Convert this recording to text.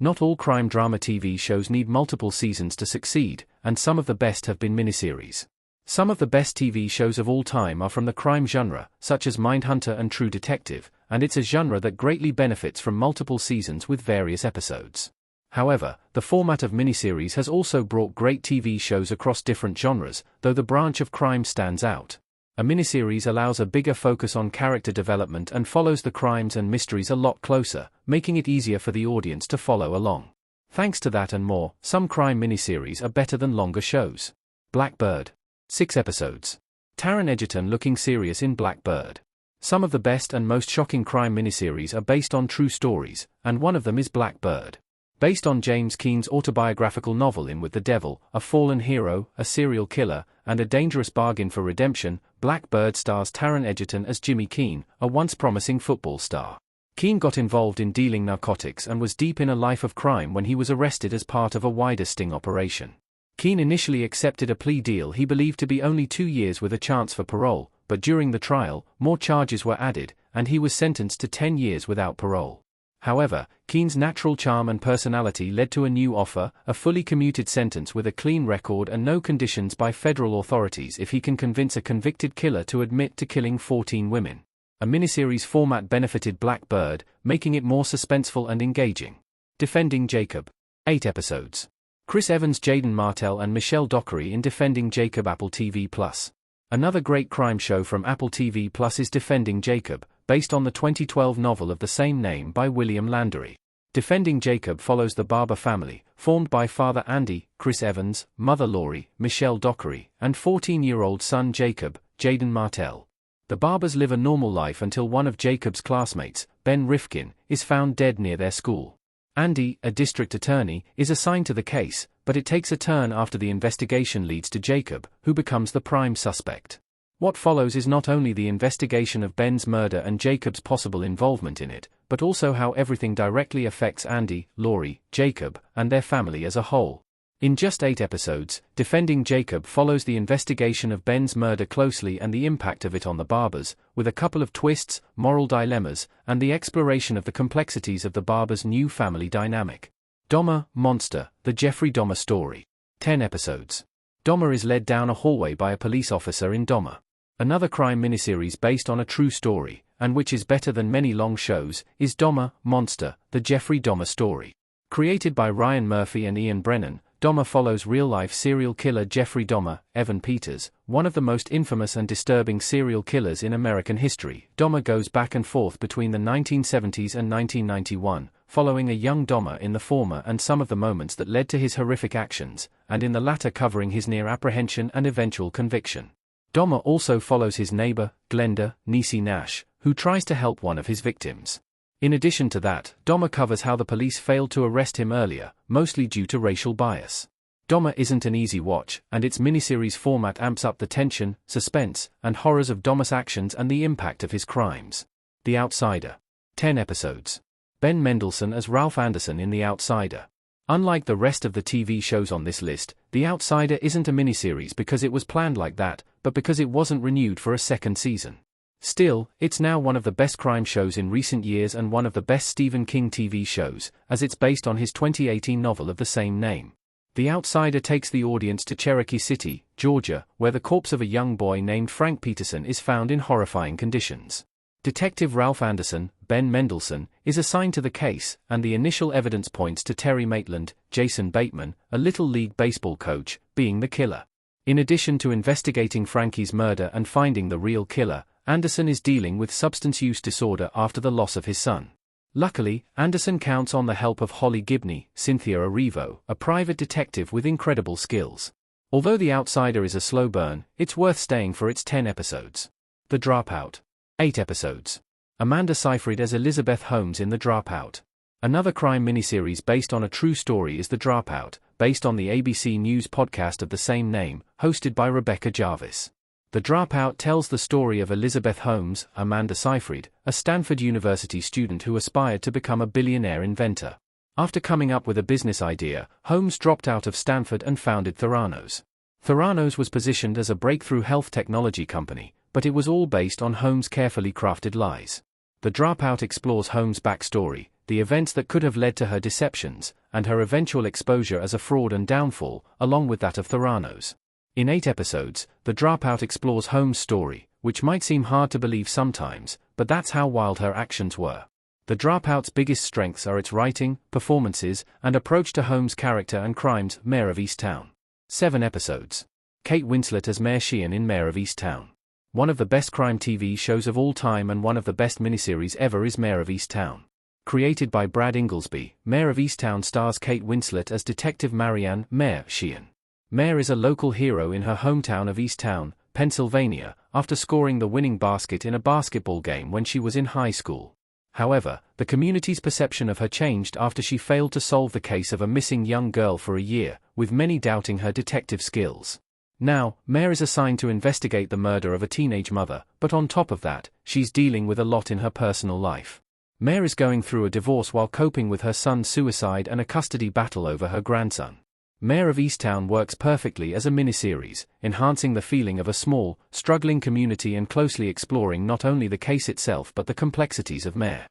Not all crime drama TV shows need multiple seasons to succeed, and some of the best have been miniseries. Some of the best TV shows of all time are from the crime genre, such as Mindhunter and True Detective, and it's a genre that greatly benefits from multiple seasons with various episodes. However, the format of miniseries has also brought great TV shows across different genres, though the branch of crime stands out. A miniseries allows a bigger focus on character development and follows the crimes and mysteries a lot closer, making it easier for the audience to follow along. Thanks to that and more, some crime miniseries are better than longer shows. Blackbird. 6 episodes. Taron Egerton looking serious in Blackbird. Some of the best and most shocking crime miniseries are based on true stories, and one of them is Blackbird. Based on James Keen's autobiographical novel In With the Devil, a fallen hero, a serial killer, and a dangerous bargain for redemption, Blackbird stars Taron Egerton as Jimmy Keen, a once promising football star. Keen got involved in dealing narcotics and was deep in a life of crime when he was arrested as part of a wider sting operation. Keen initially accepted a plea deal he believed to be only 2 years with a chance for parole, but during the trial, more charges were added, and he was sentenced to 10 years without parole. However, Keen's natural charm and personality led to a new offer, a fully commuted sentence with a clean record and no conditions by federal authorities if he can convince a convicted killer to admit to killing 14 women. A miniseries format benefited Blackbird, making it more suspenseful and engaging. Defending Jacob. 8 episodes. Chris Evans, Jaden Martell and Michelle Dockery in Defending Jacob. Apple TV+. Another great crime show from Apple TV+ is Defending Jacob, based on the 2012 novel of the same name by William Landery. Defending Jacob follows the Barber family, formed by father Andy, Chris Evans, mother Laurie, Michelle Dockery, and 14-year-old son Jacob, Jaden Martell. The Barbers live a normal life until one of Jacob's classmates, Ben Rifkin, is found dead near their school. Andy, a district attorney, is assigned to the case, but it takes a turn after the investigation leads to Jacob, who becomes the prime suspect. What follows is not only the investigation of Ben's murder and Jacob's possible involvement in it, but also how everything directly affects Andy, Laurie, Jacob, and their family as a whole. In just 8 episodes, Defending Jacob follows the investigation of Ben's murder closely and the impact of it on the Barbers, with a couple of twists, moral dilemmas, and the exploration of the complexities of the Barbers' new family dynamic. Dahmer, Monster, the Jeffrey Dahmer story. 10 episodes. Dahmer is led down a hallway by a police officer in Dahmer. Another crime miniseries based on a true story, and which is better than many long shows, is Dahmer, Monster, the Jeffrey Dahmer story. Created by Ryan Murphy and Ian Brennan, Dahmer follows real-life serial killer Jeffrey Dahmer, Evan Peters, one of the most infamous and disturbing serial killers in American history. Dahmer goes back and forth between the 1970s and 1991, following a young Dahmer in the former and some of the moments that led to his horrific actions, and in the latter covering his near apprehension and eventual conviction. Dahmer also follows his neighbor, Glenda, Niecy Nash, who tries to help one of his victims. In addition to that, Dahmer covers how the police failed to arrest him earlier, mostly due to racial bias. Dahmer isn't an easy watch, and its miniseries format amps up the tension, suspense, and horrors of Dahmer's actions and the impact of his crimes. The Outsider. 10 episodes. Ben Mendelsohn as Ralph Anderson in The Outsider. Unlike the rest of the TV shows on this list, The Outsider isn't a miniseries because it was planned like that, but because it wasn't renewed for a second season. Still, it's now one of the best crime shows in recent years and one of the best Stephen King TV shows, as it's based on his 2018 novel of the same name. The Outsider takes the audience to Cherokee City, Georgia, where the corpse of a young boy named Frank Peterson is found in horrifying conditions. Detective Ralph Anderson, Ben Mendelsohn, is assigned to the case, and the initial evidence points to Terry Maitland, Jason Bateman, a Little League baseball coach, being the killer. In addition to investigating Frankie's murder and finding the real killer, Anderson is dealing with substance use disorder after the loss of his son. Luckily, Anderson counts on the help of Holly Gibney, Cynthia Erivo, a private detective with incredible skills. Although The Outsider is a slow burn, it's worth staying for its 10 episodes. The Dropout. 8 episodes. Amanda Seyfried as Elizabeth Holmes in The Dropout. Another crime miniseries based on a true story is The Dropout, based on the ABC News podcast of the same name, hosted by Rebecca Jarvis. The Dropout tells the story of Elizabeth Holmes, Amanda Seyfried, a Stanford University student who aspired to become a billionaire inventor. After coming up with a business idea, Holmes dropped out of Stanford and founded Theranos. Theranos was positioned as a breakthrough health technology company, but it was all based on Holmes' carefully crafted lies. The Dropout explores Holmes' backstory, the events that could have led to her deceptions, and her eventual exposure as a fraud and downfall, along with that of Theranos. In 8 episodes, The Dropout explores Holmes' story, which might seem hard to believe sometimes, but that's how wild her actions were. The Dropout's biggest strengths are its writing, performances, and approach to Holmes' character and crimes. Mayor of Easttown. 7 episodes. Kate Winslet as Mayor Sheehan in Mayor of Easttown. One of the best crime TV shows of all time and one of the best miniseries ever is Mayor of Easttown. Created by Brad Inglesby, Mayor of Easttown stars Kate Winslet as Detective Marianne Mayor Sheehan. Mayor is a local hero in her hometown of Easttown, Pennsylvania, after scoring the winning basket in a basketball game when she was in high school. However, the community's perception of her changed after she failed to solve the case of a missing young girl for a year, with many doubting her detective skills. Now, Mayor is assigned to investigate the murder of a teenage mother, but on top of that, she's dealing with a lot in her personal life. Mayor is going through a divorce while coping with her son's suicide and a custody battle over her grandson. Mayor of Easttown works perfectly as a miniseries, enhancing the feeling of a small, struggling community and closely exploring not only the case itself but the complexities of Mayor.